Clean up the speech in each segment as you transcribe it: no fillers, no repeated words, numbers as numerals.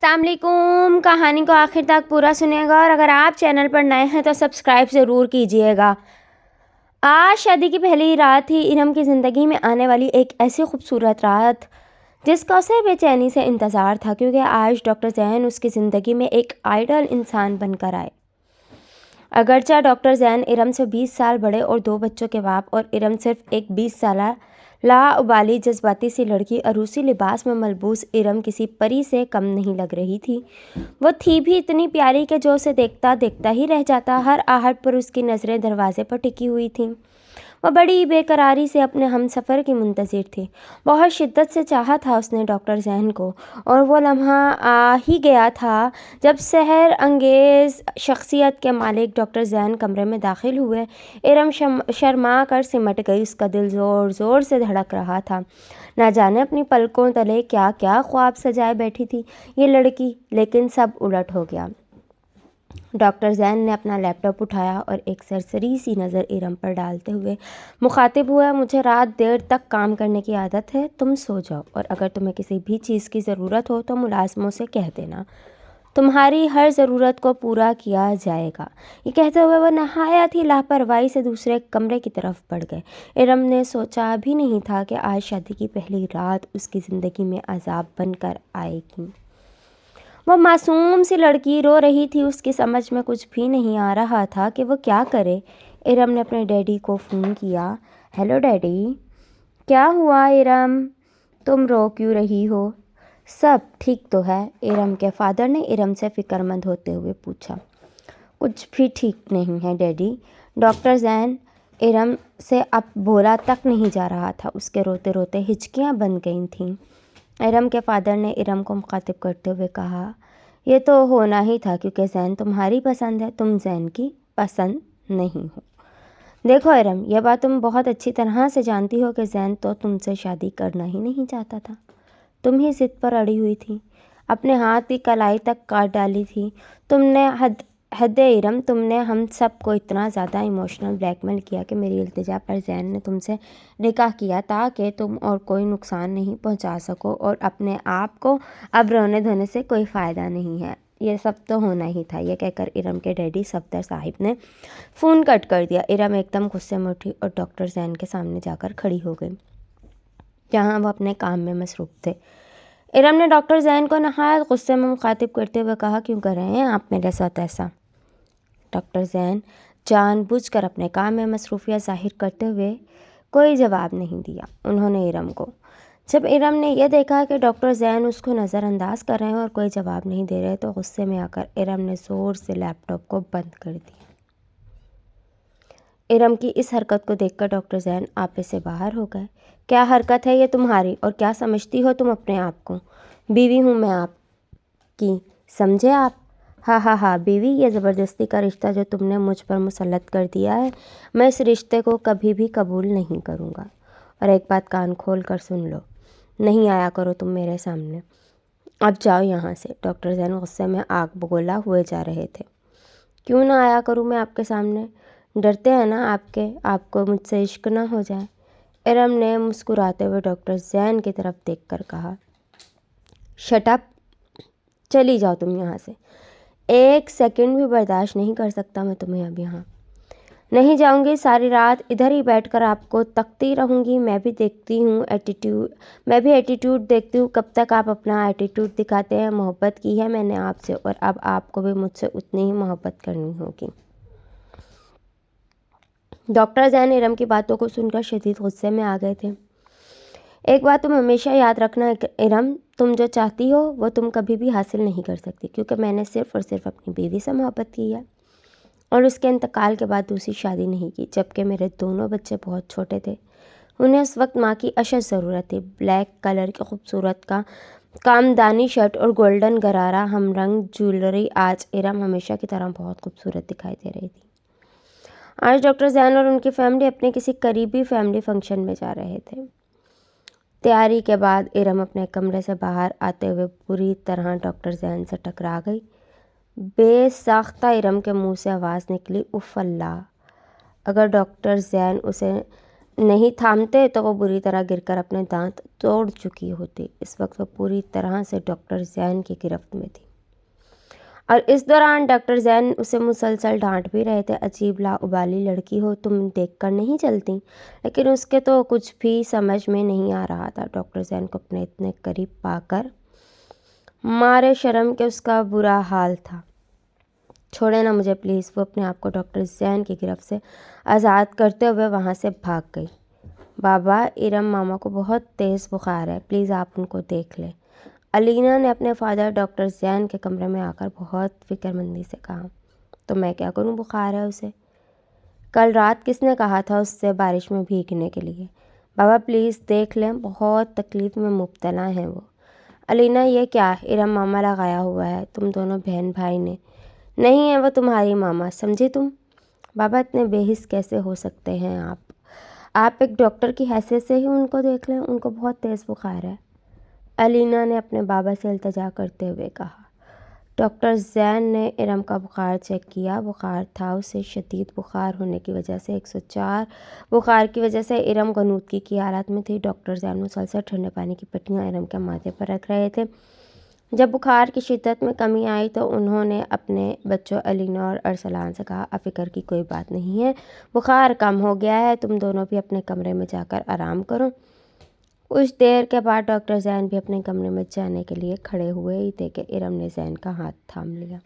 السلام علیکم. کہانی کو آخر تک پورا سنیے گا اور اگر آپ چینل پر نئے ہیں تو سبسکرائب ضرور کیجیے گا. آج شادی کی پہلی رات تھی. ارم کی زندگی میں آنے والی ایک ایسی خوبصورت رات جس کا اسے بے چینی سے انتظار تھا، کیونکہ آج ڈاکٹر زین اس کی زندگی میں ایک آئیڈل انسان بن کر آئے. اگرچہ ڈاکٹر زین ارم سے 20 سال بڑے اور 2 بچوں کے باپ، اور ارم صرف ایک 20 سالہ لاابالی جذباتی سی لڑکی، عروسی لباس میں ملبوس ارم کسی پری سے کم نہیں لگ رہی تھی. وہ تھی بھی اتنی پیاری کہ جو اسے دیکھتا دیکھتا ہی رہ جاتا. ہر آہٹ پر اس کی نظریں دروازے پر ٹکی ہوئی تھیں. وہ بڑی بے قراری سے اپنے ہم سفر کی منتظر تھی. بہت شدت سے چاہا تھا اس نے ڈاکٹر زین کو، اور وہ لمحہ آ ہی گیا تھا جب سحر انگیز شخصیت کے مالک ڈاکٹر زین کمرے میں داخل ہوئے. ارم شرما کر سمٹ گئی. اس کا دل زور زور سے دھڑک رہا تھا. نہ جانے اپنی پلکوں تلے کیا کیا خواب سجائے بیٹھی تھی یہ لڑکی، لیکن سب الٹ ہو گیا. ڈاکٹر زین نے اپنا لیپ ٹاپ اٹھایا اور ایک سرسری سی نظر ارم پر ڈالتے ہوئے مخاطب ہوا. مجھے رات دیر تک کام کرنے کی عادت ہے، تم سو جاؤ، اور اگر تمہیں کسی بھی چیز کی ضرورت ہو تو ملازموں سے کہہ دینا، تمہاری ہر ضرورت کو پورا کیا جائے گا. یہ کہتے ہوئے وہ نہایت ہی لاپرواہی سے دوسرے کمرے کی طرف بڑھ گئے. ارم نے سوچا بھی نہیں تھا کہ آج شادی کی پہلی رات اس کی زندگی میں عذاب بن کر آئے گی. وہ معصوم سی لڑکی رو رہی تھی. اس کی سمجھ میں کچھ بھی نہیں آ رہا تھا کہ وہ کیا کرے. ارم نے اپنے ڈیڈی کو فون کیا. Hello daddy. کیا ہوا ارم، تم رو کیوں رہی ہو؟ سب ٹھیک تو ہے؟ ارم کے فادر نے ارم سے فکر مند ہوتے ہوئے پوچھا. کچھ بھی ٹھیک نہیں ہے ڈیڈی. ڈاکٹر زین ارم سے اب بولا تک نہیں جا رہا تھا. اس کے روتے روتے ہچکیاں بن گئی تھیں. ارم کے فادر نے ارم کو مخاطب کرتے ہوئے کہا، یہ تو ہونا ہی تھا کیونکہ زین تمہاری پسند ہے، تم زین کی پسند نہیں ہو. دیکھو ارم، یہ بات تم بہت اچھی طرح سے جانتی ہو کہ زین تو تم سے شادی کرنا ہی نہیں چاہتا تھا. تم ہی ضد پر اڑی ہوئی تھی، اپنے ہاتھ کی کلائی تک کاٹ ڈالی تھی. تم نے حد ارم، تم نے ہم سب کو اتنا زیادہ ایموشنل بلیک میل کیا کہ میری التجا پر زین نے تم سے نکاح کیا تاکہ تم اور کوئی نقصان نہیں پہنچا سکو، اور اپنے آپ کو اب رونے دھونے سے کوئی فائدہ نہیں ہے. یہ سب تو ہونا ہی تھا. یہ کہہ کر ارم کے ڈیڈی صفدر صاحب نے فون کٹ کر دیا. ارم ایک دم غصے میں اٹھی اور ڈاکٹر زین کے سامنے جا کر کھڑی ہو گئی جہاں وہ اپنے کام میں مصروف تھے. ارم نے ڈاکٹر زین کو نہایت غصے میں مخاطب کرتے ہوئے کہا، کیوں کر رہے ہیں آپ میرے ساتھ ایسا؟ ڈاکٹر زین جان بوجھ کر اپنے کام میں مصروفیت ظاہر کرتے ہوئے کوئی جواب نہیں دیا. انہوں نے ارم کو جب ارم نے یہ دیکھا کہ ڈاکٹر زین اس کو نظر انداز کر رہے ہیں اور کوئی جواب نہیں دے رہے تو غصے میں آ کر ارم نے زور سے لیپ ٹاپ کو بند کر دیا. ارم کی اس حرکت کو دیکھ کر ڈاکٹر زین آپے سے باہر ہو گئے. کیا حرکت ہے یہ تمہاری، اور کیا سمجھتی ہو تم اپنے آپ کو؟ بیوی ہوں میں آپ کی، سمجھے آپ؟ ہاں ہاں ہاں بیوی. یہ زبردستی کا رشتہ جو تم نے مجھ پر مسلط کر دیا ہے، میں اس رشتے کو کبھی بھی قبول نہیں کروں گا. اور ایک بات کان کھول کر سن لو، نہیں آیا کرو تم میرے سامنے. اب جاؤ یہاں سے. ڈاکٹر زین غصے میں آگ بگولا ہوئے جا رہے تھے. کیوں نہ آیا کروں میں آپ کے سامنے؟ ڈرتے ہیں نا آپ کو مجھ سے عشق نہ ہو جائے. ارم نے مسکراتے ہوئے ڈاکٹر زین کی طرف دیکھ کر کہا، شٹ اپ، چلی جاؤ تم یہاں سے. ایک سیکنڈ بھی برداشت نہیں کر سکتا میں تمہیں اب یہاں. نہیں جاؤں گی. ساری رات ادھر ہی بیٹھ کر آپ کو تکتی رہوں گی. میں بھی ایٹیٹیوڈ دیکھتی ہوں کب تک آپ اپنا ایٹیٹیوڈ دکھاتے ہیں. محبت کی ہے میں نے آپ سے، اور اب آپ کو بھی مجھ سے اتنی ہی محبت کرنی ہوگی. ڈاکٹر زین ارم کی باتوں کو سن کر شدید غصے میں آ گئے تھے. ایک بات تم ہمیشہ یاد رکھنا ارم، تم جو چاہتی ہو وہ تم کبھی بھی حاصل نہیں کر سکتی، کیونکہ میں نے صرف اور صرف اپنی بیوی سے محبت کی ہے اور اس کے انتقال کے بعد دوسری شادی نہیں کی. جبکہ میرے دونوں بچے بہت چھوٹے تھے، انہیں اس وقت ماں کی اشد ضرورت تھی. بلیک کلر کی خوبصورت کامدانی شرٹ اور گولڈن گرارا ہم رنگ جیولری آج ارم ہمیشہ کی طرح بہت خوبصورت دکھائی دے رہی تھی. آج ڈاکٹر زین اور ان کی فیملی اپنے کسی قریبی فیملی فنکشن میں جا رہے تھے. تیاری کے بعد ارم اپنے کمرے سے باہر آتے ہوئے بری طرح ڈاکٹر زین سے ٹکرا گئی. بے ساختہ ارم کے منہ سے آواز نکلی، اف اللہ. اگر ڈاکٹر زین اسے نہیں تھامتے تو وہ بری طرح گر کر اپنے دانت توڑ چکی ہوتی۔ اس وقت وہ پوری طرح سے ڈاکٹر زین کی گرفت میں تھی، اور اس دوران ڈاکٹر زین اسے مسلسل ڈانٹ بھی رہے تھے۔ عجیب لاابالی لڑکی ہو، تم دیکھ کر نہیں چلتی؟ لیکن اس کے تو کچھ بھی سمجھ میں نہیں آ رہا تھا۔ ڈاکٹر زین کو اپنے اتنے قریب پا کر مارے شرم کہ اس کا برا حال تھا۔ چھوڑے نا مجھے پلیز۔ وہ اپنے آپ کو ڈاکٹر زین کی گرفت سے آزاد کرتے ہوئے وہاں سے بھاگ گئی۔ بابا، ارم ماما کو بہت تیز بخار ہے، پلیز آپ ان کو دیکھ لیں۔ علینا نے اپنے فادر ڈاکٹر زین کے کمرے میں آ کر بہت فکر مندی سے کہا۔ تو میں کیا کروں، بخار ہے اسے؟ کل رات کس نے کہا تھا اس سے بارش میں بھیگنے کے لیے؟ بابا پلیز دیکھ لیں، بہت تکلیف میں مبتلا ہیں وہ۔ علینا، یہ کیا ارم ماما لگایا ہوا ہے تم دونوں بہن بھائی نے؟ نہیں ہے وہ تمہاری ماما، سمجھی تم؟ بابا اتنے بے حس کیسے ہو سکتے ہیں آپ ایک ڈاکٹر کی حیثیت سے ہی ان کو دیکھ لیں، ان کو بہت تیز بخار ہے۔ علینا نے اپنے بابا سے التجا کرتے ہوئے کہا۔ ڈاکٹر زین نے ارم کا بخار چیک کیا۔ بخار تھا اسے، شدید بخار ہونے کی وجہ سے 104 بخار کی وجہ سے ارم غنودگی کی حالت میں تھی۔ ڈاکٹر زین مسلسل ٹھنڈے پانی کی پٹیاں ارم کے ماتھے پر رکھ رہے تھے۔ جب بخار کی شدت میں کمی آئی تو انہوں نے اپنے بچوں علینا اور ارسلان سے کہا، اب فکر کی کوئی بات نہیں ہے، بخار کم ہو گیا ہے، تم دونوں بھی اپنے کمرے میں جا کر آرام کرو۔ کچھ دیر کے بعد ڈاکٹر زین بھی اپنے کمرے میں جانے کے لیے کھڑے ہوئے ہی تھے کہ ارم نے زین کا ہاتھ تھام لیا۔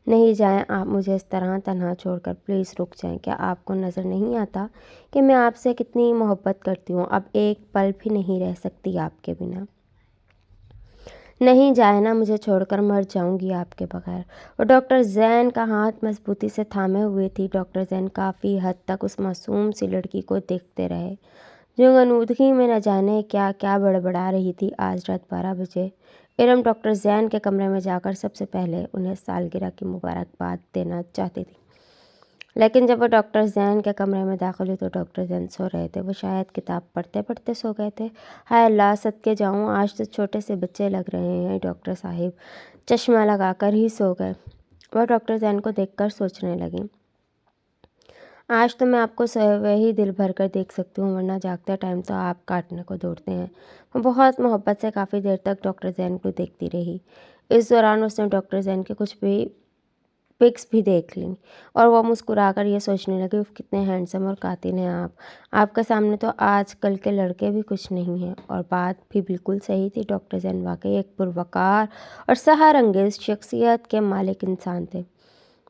نہیں جائیں آپ مجھے اس طرح تنہا چھوڑ کر، پلیز رک جائیں۔ کیا آپ کو نظر نہیں آتا کہ میں آپ سے کتنی محبت کرتی ہوں؟ اب ایک پل بھی نہیں رہ سکتی آپ کے بنا۔ نہیں جائیں نا، مجھے چھوڑ کر مر جاؤں گی آپ کے بغیر۔ وہ ڈاکٹر زین کا ہاتھ مضبوطی سے تھامے ہوئے تھی۔ ڈاکٹر زین کافی حد تک اس معصوم سی لڑکی کو دیکھتے رہے جو غنودگی میں نہ جانے کیا کیا بڑبڑا رہی تھی۔ آج رات 12 بجے ارم ڈاکٹر زین کے کمرے میں جا کر سب سے پہلے انہیں سالگرہ کی مبارکباد دینا چاہتی تھی، لیکن جب وہ ڈاکٹر زین کے کمرے میں داخل ہوئی تو ڈاکٹر زین سو رہے تھے۔ وہ شاید کتاب پڑھتے پڑھتے سو گئے تھے۔ ہائے اللہ، صدقے جاؤں، آج تو چھوٹے سے بچے لگ رہے ہیں۔ ڈاکٹر صاحب چشمہ لگا کر ہی سو گئے۔ وہ ڈاکٹر زین کو دیکھ کر سوچنے لگیں، آج تو میں آپ کو سوئے ہوئے ہی دل بھر کر دیکھ سکتی ہوں، ورنہ جاگتے ٹائم تو آپ کاٹنے کو دوڑتے ہیں۔ وہ بہت محبت سے کافی دیر تک ڈاکٹر زین کو دیکھتی رہی۔ اس دوران اس نے ڈاکٹر زین کے کچھ بھی پکس بھی دیکھ لیں اور وہ مسکرا کر یہ سوچنے لگی، کتنے ہینڈسم اور قاتل ہیں آپ کے سامنے تو آج کل کے لڑکے بھی کچھ نہیں ہیں۔ اور بات بھی بالکل صحیح تھی، ڈاکٹر زین واقعی ایک پروقار اور سحر انگیز شخصیت کے مالک انسان تھے۔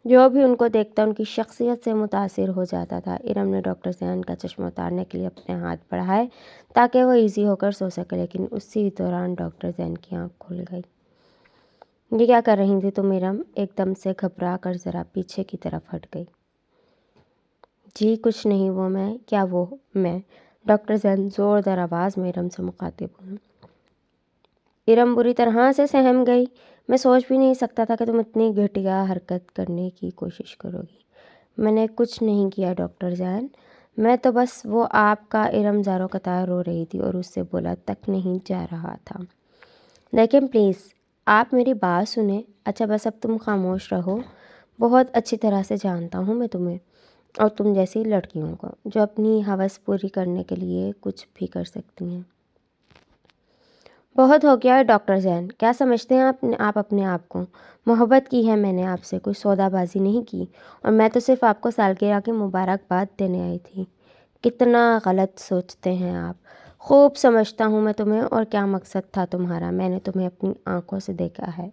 جو بھی ان کو دیکھتا ان کی شخصیت سے متاثر ہو جاتا تھا۔ ارم نے ڈاکٹر زین کا چشمہ اتارنے کے لیے اپنے ہاتھ بڑھائے تاکہ وہ ایزی ہو کر سو سکے، لیکن اسی دوران ڈاکٹر زین کی آنکھ کھل گئی۔ یہ کیا کر رہی تھی تم ارم؟ ایک دم سے گھبرا کر ذرا پیچھے کی طرف ہٹ گئی۔ جی کچھ نہیں، وہ میں کیا وہ میں ڈاکٹر زین زوردار آواز میں ارم سے مخاطب ہوئے۔ ارم بری طرح سے سہم گئی۔ میں سوچ بھی نہیں سکتا تھا کہ تم اتنی گھٹیا حرکت کرنے کی کوشش کرو گی۔ میں نے کچھ نہیں کیا ڈاکٹر زین، میں تو بس وہ آپ کا ارم زاروں قطار رو رہی تھی اور اس سے بولا تک نہیں جا رہا تھا۔ لیکن پلیز آپ میری بات سنیں۔ اچھا بس اب تم خاموش رہو، بہت اچھی طرح سے جانتا ہوں میں تمہیں اور تم جیسی لڑکیوں کو جو اپنی ہوس پوری کرنے کے لیے کچھ بھی کر سکتی ہیں۔ بہت ہو گیا ہے ڈاکٹر زین، کیا سمجھتے ہیں آپ اپنے آپ کو؟ محبت کی ہے میں نے آپ سے، کوئی سودا بازی نہیں کی، اور میں تو صرف آپ کو سالگرہ کی مبارکباد دینے آئی تھی۔ کتنا غلط سوچتے ہیں آپ۔ خوب سمجھتا ہوں میں تمہیں اور کیا مقصد تھا تمہارا۔ میں نے تمہیں اپنی آنکھوں سے دیکھا ہے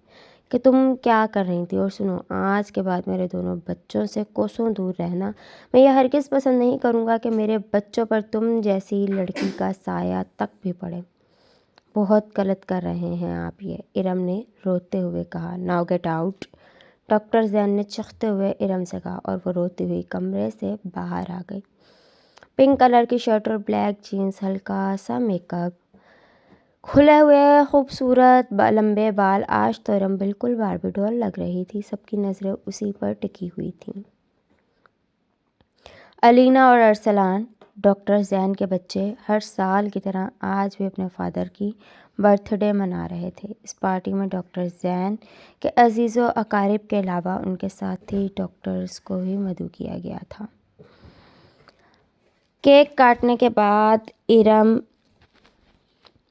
کہ تم کیا کر رہی تھی، اور سنو، آج کے بعد میرے دونوں بچوں سے کوسوں دور رہنا۔ میں یہ ہرگز پسند نہیں کروں گا کہ میرے بچوں پر تم جیسی لڑکی کا سایہ تک بھی پڑے۔ بہت غلط کر رہے ہیں آپ یہ، ارم نے روتے ہوئے کہا۔ ناؤ گیٹ آؤٹ، ڈاکٹر زین نے چیختے ہوئے ارم سے کہا، اور وہ روتی ہوئی کمرے سے باہر آ گئی۔ پنک کلر کی شرٹ اور بلیک جینس، ہلکا سا میک اپ، کھلے ہوئے خوبصورت لمبے بال، آج تو ارم بالکل باربی ڈول لگ رہی تھی۔ سب کی نظریں اسی پر ٹکی ہوئی تھیں۔ علینا اور ارسلان، ڈاکٹر زین کے بچے، ہر سال کی طرح آج بھی اپنے فادر کی برتھ ڈے منا رہے تھے۔ اس پارٹی میں ڈاکٹر زین کے عزیز و اقارب کے علاوہ ان کے ساتھی ڈاکٹرز کو بھی مدعو کیا گیا تھا۔ کیک کاٹنے کے بعد ارم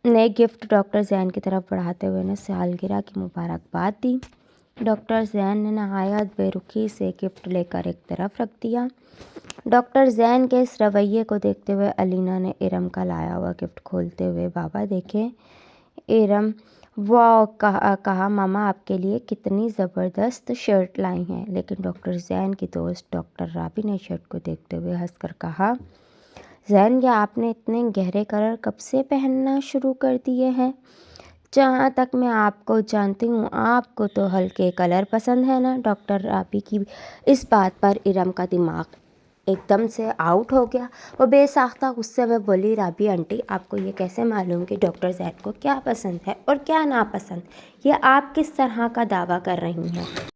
نے گفٹ ڈاکٹر زین کی طرف بڑھاتے ہوئے انہیں سالگرہ کی مبارکباد دی۔ ڈاکٹر زین نے نہایت بے رخی سے گفٹ لے کر ایک طرف رکھ دیا۔ ڈاکٹر زین کے اس رویے کو دیکھتے ہوئے علینا نے ارم کا لایا ہوا گفٹ کھولتے ہوئے بابا دیکھے۔ ارم واو کہا ماما آپ کے لیے کتنی زبردست شرٹ لائی ہیں، لیکن ڈاکٹر زین کی دوست ڈاکٹر رابی نے شرٹ کو دیکھتے ہوئے ہنس کر کہا زین یہ آپ نے اتنے گہرے کلر کب سے پہننا شروع کر دیے ہیں؟ جہاں تک میں آپ کو جانتی ہوں آپ کو تو ہلکے کلر پسند ہے نا؟ ڈاکٹر رابی کی اس بات پر ارم کا دماغ ایک دم سے آؤٹ ہو گیا۔ وہ بے ساختہ غصے میں بولی رابی آنٹی آپ کو یہ کیسے معلوم کہ ڈاکٹر زید کو کیا پسند ہے اور کیا ناپسند؟ یہ آپ کس طرح کا دعویٰ کر رہی ہیں؟